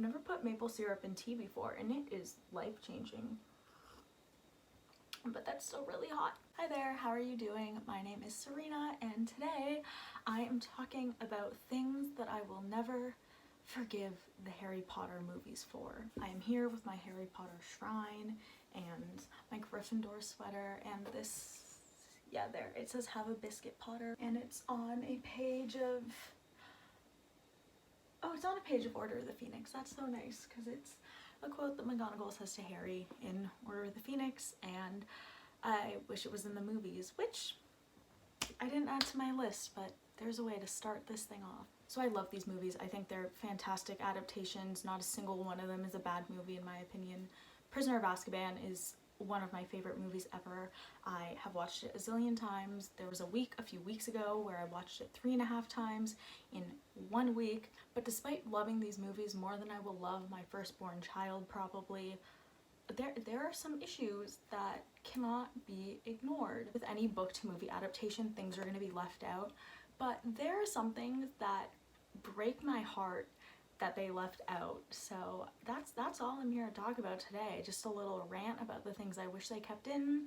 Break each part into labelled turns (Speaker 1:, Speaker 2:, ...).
Speaker 1: never put maple syrup in tea before, and it is life-changing. But that's still really hot. Hi there, how are you doing? My name is Serena, and today I am talking about things that I will never forgive the Harry Potter movies for. I am here with my Harry Potter shrine and my Gryffindor sweater, and this, yeah, there, it says "Have a Biscuit, Potter," and it's on a page of, oh, it's on a page of Order of the Phoenix. That's so nice, because it's a quote that McGonagall says to Harry in Order of the Phoenix, and I wish it was in the movies, which I didn't add to my list, but there's a way to start this thing off. So I love these movies. I think they're fantastic adaptations. Not a single one of them is a bad movie in my opinion. Prisoner of Azkaban is one of my favorite movies ever. I have watched it a zillion times. There was a few weeks ago where I watched it 3.5 times in 1 week. But despite loving these movies more than I will love my firstborn child probably, there are some issues that cannot be ignored. With any book to movie adaptation, things are going to be left out, but there are some things that break my heart that they left out. So that's all I'm here to talk about today. Just a little rant about the things I wish they kept in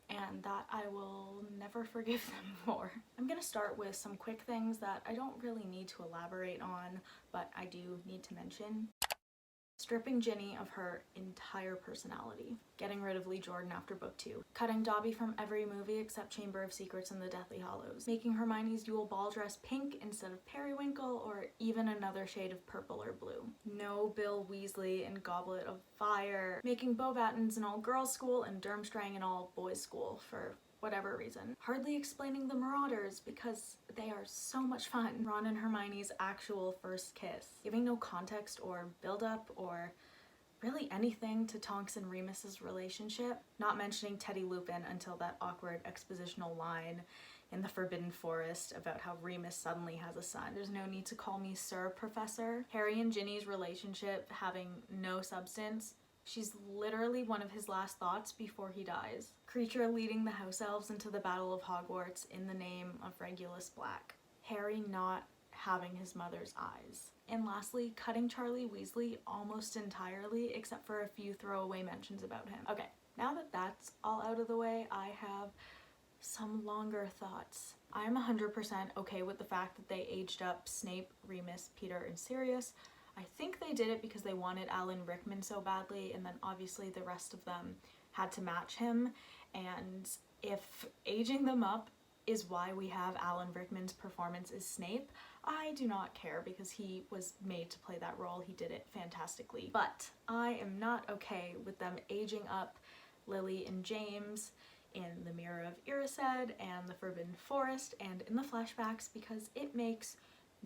Speaker 1: and that I will never forgive them for. I'm gonna start with some quick things that I don't really need to elaborate on, but I do need to mention. Stripping Ginny of her entire personality. Getting rid of Lee Jordan after book 2. Cutting Dobby from every movie except Chamber of Secrets and the Deathly Hallows. Making Hermione's Yule Ball dress pink instead of periwinkle or even another shade of purple or blue. No Bill Weasley in Goblet of Fire. Making Beauxbatons an all-girls school and Durmstrang an all-boys school for whatever reason. Hardly explaining the Marauders because they are so much fun. Ron and Hermione's actual first kiss. Giving no context or build-up or really anything to Tonks and Remus's relationship. Not mentioning Teddy Lupin until that awkward expositional line in the Forbidden Forest about how Remus suddenly has a son. There's no need to call me Sir Professor. Harry and Ginny's relationship having no substance. She's literally one of his last thoughts before he dies. Kreacher leading the house elves into the Battle of Hogwarts in the name of Regulus Black. Harry not having his mother's eyes. And lastly, cutting Charlie Weasley almost entirely except for a few throwaway mentions about him. Okay, now that that's all out of the way, I have some longer thoughts. I'm 100% okay with the fact that they aged up Snape, Remus, Peter, and Sirius. I think they did it because they wanted Alan Rickman so badly, and then obviously the rest of them had to match him. And if aging them up is why we have Alan Rickman's performance as Snape, I do not care because he was made to play that role. He did it fantastically. But I am not okay with them aging up Lily and James in the Mirror of Erised and the Forbidden Forest and in the flashbacks because it makes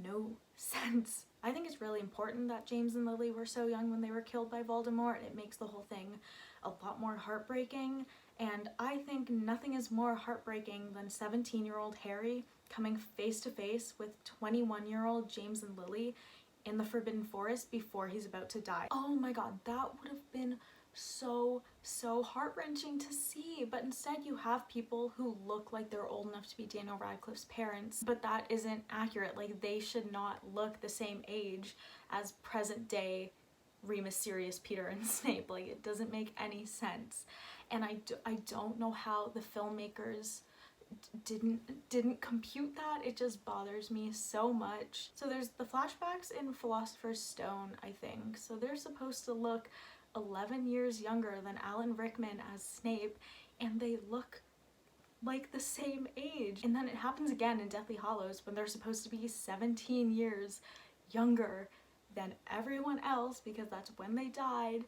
Speaker 1: no sense. I think it's really important that James and Lily were so young when they were killed by Voldemort. It makes the whole thing a lot more heartbreaking, and I think nothing is more heartbreaking than 17-year-old Harry coming face to face with 21-year-old James and Lily in the Forbidden Forest before he's about to die. Oh my god, that would have been so heart-wrenching to see, but instead you have people who look like they're old enough to be Daniel Radcliffe's parents, but that isn't accurate. Like, they should not look the same age as present day Remus, Sirius, Peter, and Snape. Like, it doesn't make any sense, and I don't know how the filmmakers didn't compute that. It just bothers me so much. So there's the flashbacks in Philosopher's Stone, I think, so they're supposed to look 11 years younger than Alan Rickman as Snape, and they look like the same age. And then it happens again in Deathly Hallows when they're supposed to be 17 years younger than everyone else because that's when they died,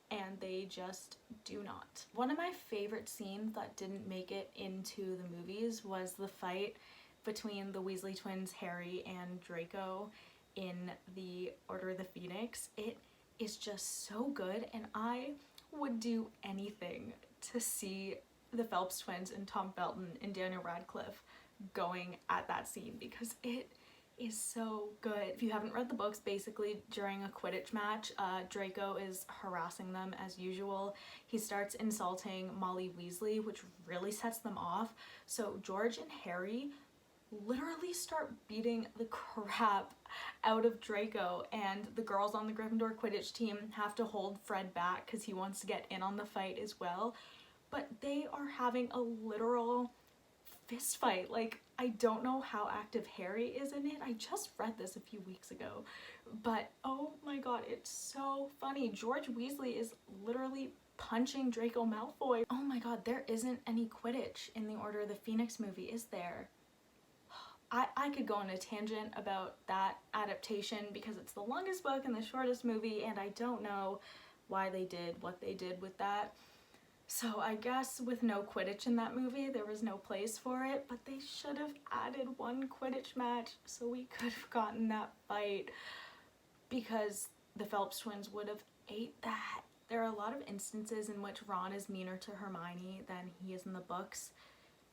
Speaker 1: and they just do not. One of my favorite scenes that didn't make it into the movies was the fight between the Weasley twins, Harry and Draco, in the Order of the Phoenix. It is just so good, and I would do anything to see the Phelps twins and Tom Felton and Daniel Radcliffe going at that scene because it is so good. If you haven't read the books, basically during a Quidditch match, Draco is harassing them as usual. He starts insulting Molly Weasley, which really sets them off. So George and Harry literally start beating the crap out of Draco, and the girls on the Gryffindor Quidditch team have to hold Fred back because he wants to get in on the fight as well. But they are having a literal fist fight. Like, I don't know how active Harry is in it. I just read this a few weeks ago, but oh my god, it's so funny. George Weasley is literally punching Draco Malfoy. Oh my god, there isn't any Quidditch in the Order of the Phoenix movie, is there? I could go on a tangent about that adaptation because it's the longest book and the shortest movie, and I don't know why they did what they did with that. So I guess with no Quidditch in that movie, there was no place for it, but they should have added one Quidditch match so we could have gotten that fight, because the Phelps twins would have ate that. There are a lot of instances in which Ron is meaner to Hermione than he is in the books,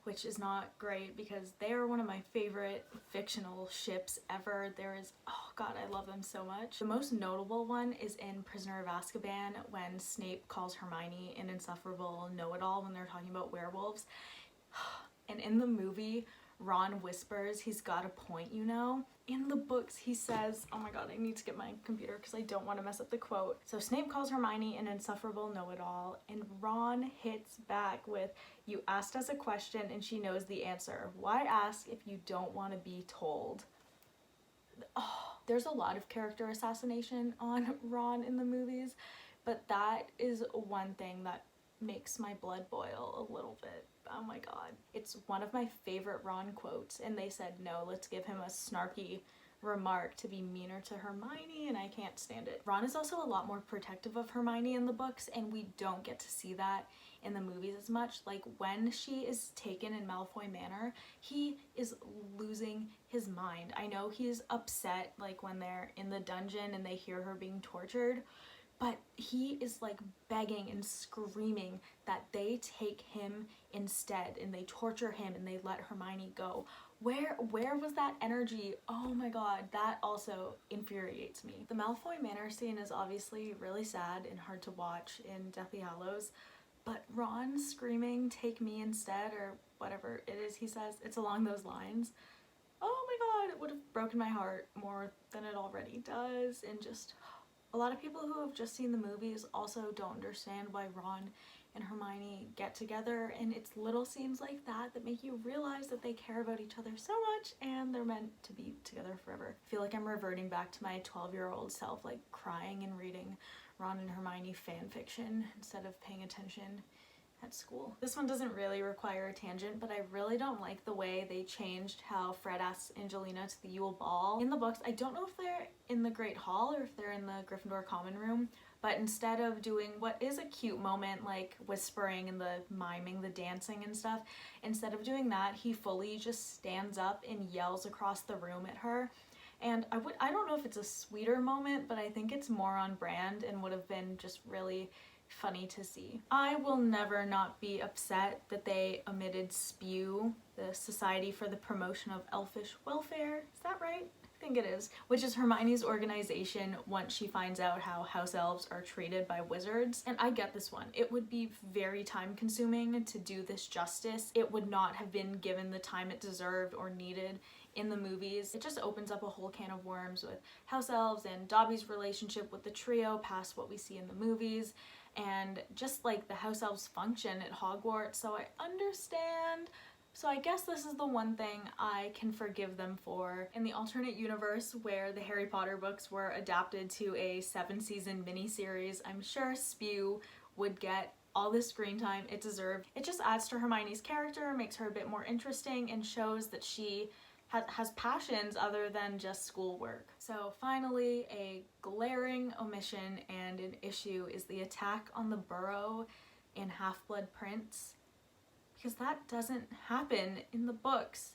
Speaker 1: which is not great because they are one of my favorite fictional ships ever. There is, oh god, I love them so much. The most notable one is in Prisoner of Azkaban when Snape calls Hermione an insufferable know-it-all when they're talking about werewolves. And in the movie, Ron whispers, "He's got a point, you know." In the books, he says, oh my god, I need to get my computer because I don't want to mess up the quote. So Snape calls Hermione an insufferable know-it-all, and Ron hits back with, "You asked us a question and she knows the answer. Why ask if you don't want to be told?" Oh, there's a lot of character assassination on Ron in the movies, but that is one thing that makes my blood boil a little bit. Oh my god. It's one of my favorite Ron quotes, and they said, no, let's give him a snarky remark to be meaner to Hermione, and I can't stand it. Ron is also a lot more protective of Hermione in the books, and we don't get to see that in the movies as much. Like, when she is taken in Malfoy Manor, he is losing his mind. I know he's upset, like, when they're in the dungeon and they hear her being tortured, but he is like begging and screaming that they take him instead and they torture him and they let Hermione go. Where was that energy? Oh my god, that also infuriates me. The Malfoy Manor scene is obviously really sad and hard to watch in Deathly Hallows, but Ron screaming, "Take me instead," or whatever it is he says, it's along those lines. Oh my god, it would have broken my heart more than it already does. And just, a lot of people who have just seen the movies also don't understand why Ron and Hermione get together, and it's little scenes like that that make you realize that they care about each other so much and they're meant to be together forever. I feel like I'm reverting back to my 12-year-old self, like crying and reading Ron and Hermione fan fiction instead of paying attention at school. This one doesn't really require a tangent, but I really don't like the way they changed how Fred asks Angelina to the Yule Ball. In the books, I don't know if they're in the Great Hall or if they're in the Gryffindor Common Room, but instead of doing what is a cute moment like whispering and the miming, the dancing and stuff, instead of doing that, he fully just stands up and yells across the room at her. And I don't know if it's a sweeter moment, but I think it's more on brand and would have been just really funny to see. I will never not be upset that they omitted SPEW, the Society for the Promotion of Elfish Welfare. Is that right? I think it is. Which is Hermione's organization once she finds out how house elves are treated by wizards. And I get this one. It would be very time consuming to do this justice. It would not have been given the time it deserved or needed in the movies. It just opens up a whole can of worms with house elves and Dobby's relationship with the trio past what we see in the movies, and just like the house elves function at Hogwarts. So I understand. So I guess this is the one thing I can forgive them for. In the alternate universe where the Harry Potter books were adapted to a 7-season miniseries, I'm sure SPEW would get all the screen time it deserved. It just adds to Hermione's character, makes her a bit more interesting, and shows that she has passions other than just schoolwork. So finally, a glaring omission and an issue is the attack on the Burrow in Half-Blood Prince, because that doesn't happen in the books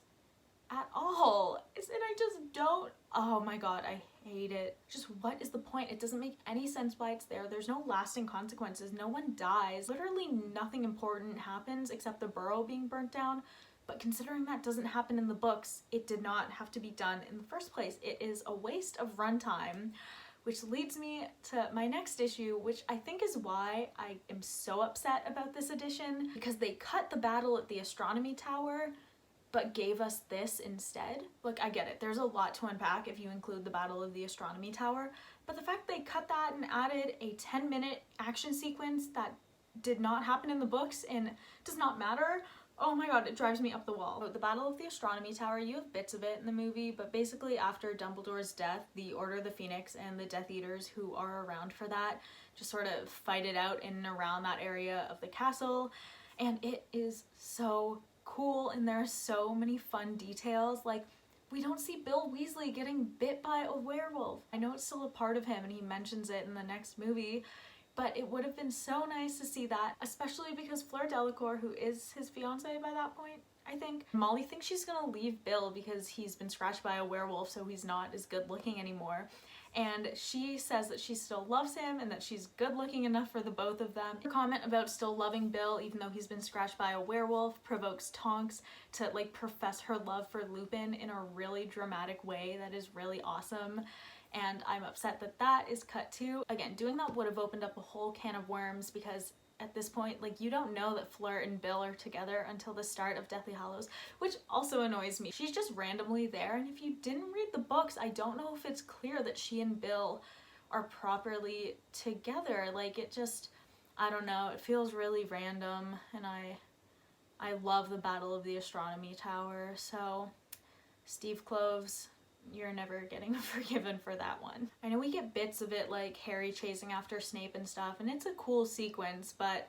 Speaker 1: at all. And I just don't, oh my god, I hate it. Just what is the point? It doesn't make any sense why it's there. There's no lasting consequences. No one dies. Literally nothing important happens except the Burrow being burnt down. But considering that doesn't happen in the books, it did not have to be done in the first place. It is a waste of runtime, which leads me to my next issue, which I think is why I am so upset about this edition, because they cut the battle at the astronomy tower, but gave us this instead. Look, I get it. There's a lot to unpack if you include the Battle of the Astronomy Tower, but the fact they cut that and added a 10-minute action sequence that did not happen in the books and does not matter, oh my god, it drives me up the wall. The Battle of the Astronomy Tower, you have bits of it in the movie, but basically after Dumbledore's death, the Order of the Phoenix and the Death Eaters who are around for that just sort of fight it out in and around that area of the castle, and it is so cool, and there are so many fun details. Like, we don't see Bill Weasley getting bit by a werewolf. I know it's still a part of him and he mentions it in the next movie, but it would have been so nice to see that, especially because Fleur Delacour, who is his fiance by that point, I think, Molly thinks she's gonna leave Bill because he's been scratched by a werewolf, so he's not as good looking anymore. And she says that she still loves him and that she's good looking enough for the both of them. Her comment about still loving Bill even though he's been scratched by a werewolf provokes Tonks to like profess her love for Lupin in a really dramatic way that is really awesome. And I'm upset that that is cut too. Again, doing that would have opened up a whole can of worms, because at this point, like, you don't know that Fleur and Bill are together until the start of Deathly Hallows, which also annoys me. She's just randomly there, and if you didn't read the books, I don't know if it's clear that she and Bill are properly together. Like, it just, I don't know, it feels really random, and I love the Battle of the Astronomy Tower, so Steve Kloves, you're never getting forgiven for that one. I know we get bits of it, like Harry chasing after Snape and stuff, and it's a cool sequence, but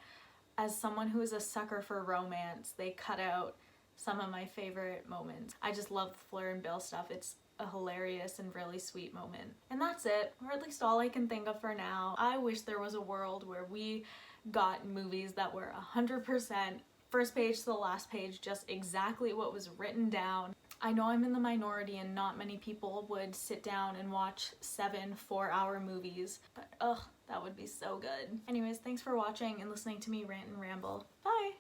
Speaker 1: as someone who is a sucker for romance, they cut out some of my favorite moments. I just love the Fleur and Bill stuff. It's a hilarious and really sweet moment. And that's it, or at least all I can think of for now. I wish there was a world where we got movies that were 100% first page to the last page, just exactly what was written down. I know I'm in the minority and not many people would sit down and watch 7 4-hour movies, but ugh, that would be so good. Anyways, thanks for watching and listening to me rant and ramble. Bye!